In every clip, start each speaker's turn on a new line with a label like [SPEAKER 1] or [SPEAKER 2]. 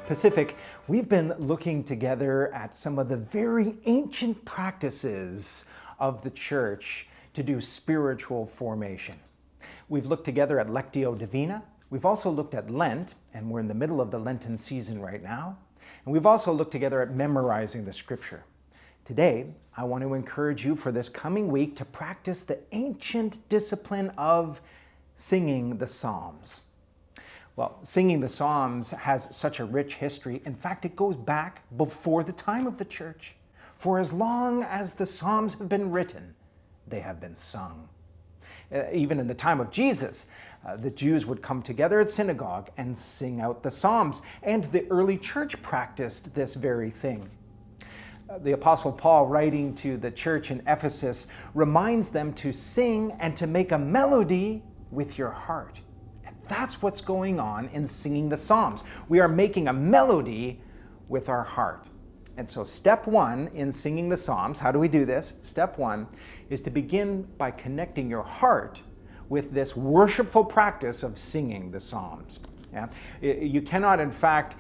[SPEAKER 1] Pacific, we've been looking together at some of the very ancient practices of the church to do spiritual formation. We've looked together at Lectio Divina. We've also looked at Lent, and we're in the middle of the Lenten season right now. And we've also looked together at memorizing the scripture. Today, I want to encourage you for this coming week to practice the ancient discipline of singing the Psalms. Well, singing the Psalms has such a rich history. In fact, it goes back before the time of the church. For as long as the Psalms have been written, they have been sung. Even in the time of Jesus, the Jews would come together at synagogue and sing out the Psalms, and the early church practiced this very thing. The Apostle Paul, writing to the church in Ephesus, reminds them to sing and to make a melody with your heart. That's what's going on in singing the Psalms. We are making a melody with our heart. And so step one in singing the Psalms, how do we do this? Step one is to begin by connecting your heart with this worshipful practice of singing the Psalms. Yeah? You cannot, in fact,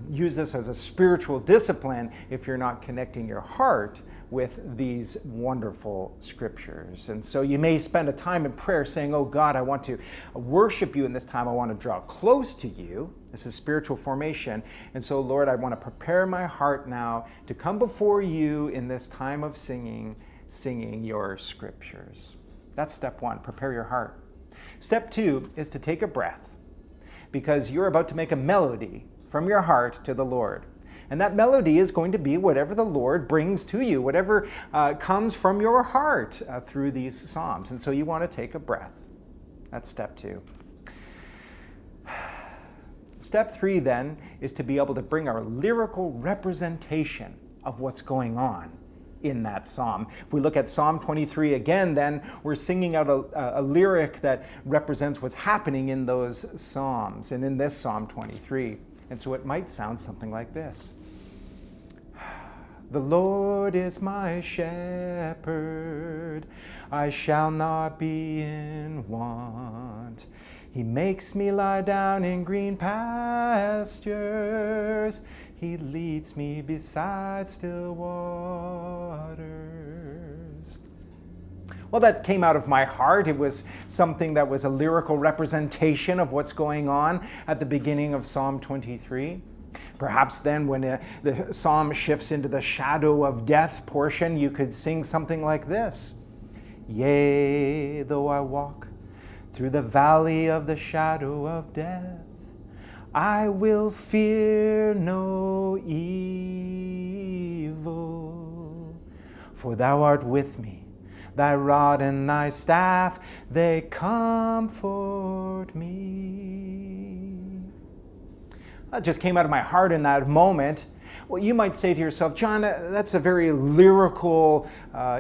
[SPEAKER 1] use this as a spiritual discipline if you're not connecting your heart with these wonderful scriptures. And so you may spend a time in prayer saying, oh God, I want to worship you in this time. I want to draw close to you. This is spiritual formation. And so, Lord, I want to prepare my heart now to come before you in this time of singing your scriptures. That's step one, prepare your heart. Step two is to take a breath, because you're about to make a melody from your heart to the Lord. And that melody is going to be whatever the Lord brings to you, whatever comes from your heart through these Psalms. And so you want to take a breath. That's step two. Step three, then, is to be able to bring our lyrical representation of what's going on in that psalm. If we look at Psalm 23 again, then we're singing out a lyric that represents what's happening in those psalms and in this Psalm 23. And so it might sound something like this. The Lord is my shepherd, I shall not be in want. He makes me lie down in green pastures. He leads me beside still waters. Well, that came out of my heart. It was something that was a lyrical representation of what's going on at the beginning of Psalm 23. Perhaps then when the psalm shifts into the shadow of death portion, you could sing something like this. Yea, though I walk through the valley of the shadow of death, I will fear no evil, for thou art with me. Thy rod and thy staff, they comfort me. That just came out of my heart in that moment. Well, you might say to yourself, John, that's a very lyrical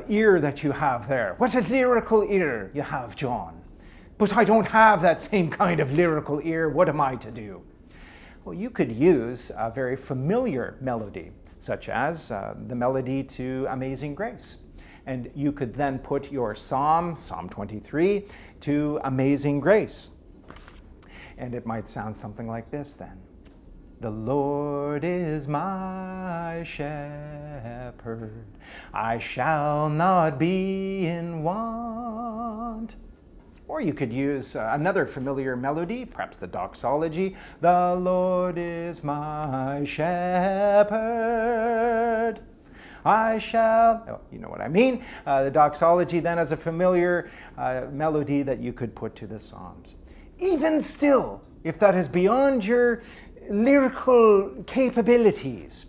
[SPEAKER 1] ear that you have there. What a lyrical ear you have, John. But I don't have that same kind of lyrical ear. What am I to do? Well, you could use a very familiar melody, such as the melody to Amazing Grace. And you could then put your Psalm 23, to Amazing Grace. And it might sound something like this then. The Lord is my shepherd, I shall not be in want. Or you could use another familiar melody, perhaps the doxology. The Lord is my shepherd, I shall, oh, you know what I mean. The doxology then as a familiar melody that you could put to the Psalms. Even still, if that is beyond your lyrical capabilities,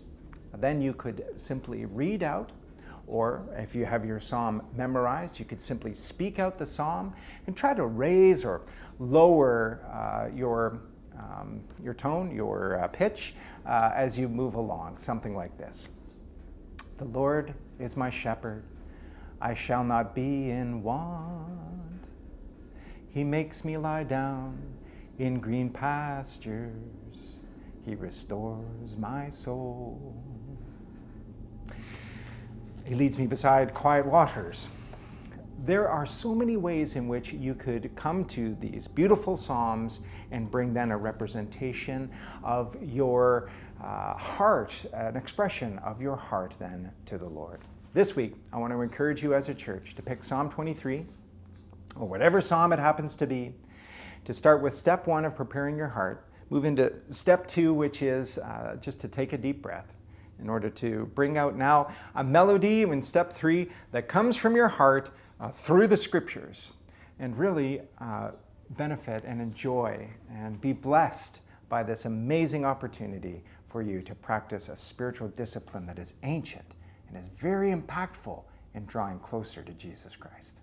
[SPEAKER 1] then you could simply read out, or if you have your psalm memorized, you could simply speak out the psalm and try to raise or lower your tone, your pitch as you move along, something like this. The Lord is my shepherd, I shall not be in want. He makes me lie down in green pastures. He restores my soul. He leads me beside quiet waters. There are so many ways in which you could come to these beautiful psalms and bring then a representation of your heart, an expression of your heart then to the Lord. This week, I want to encourage you as a church to pick Psalm 23, or whatever psalm it happens to be, to start with step 1 of preparing your heart, move into step 2, which is just to take a deep breath in order to bring out now a melody in step 3 that comes from your heart through the scriptures, and really benefit and enjoy and be blessed by this amazing opportunity for you to practice a spiritual discipline that is ancient and is very impactful in drawing closer to Jesus Christ.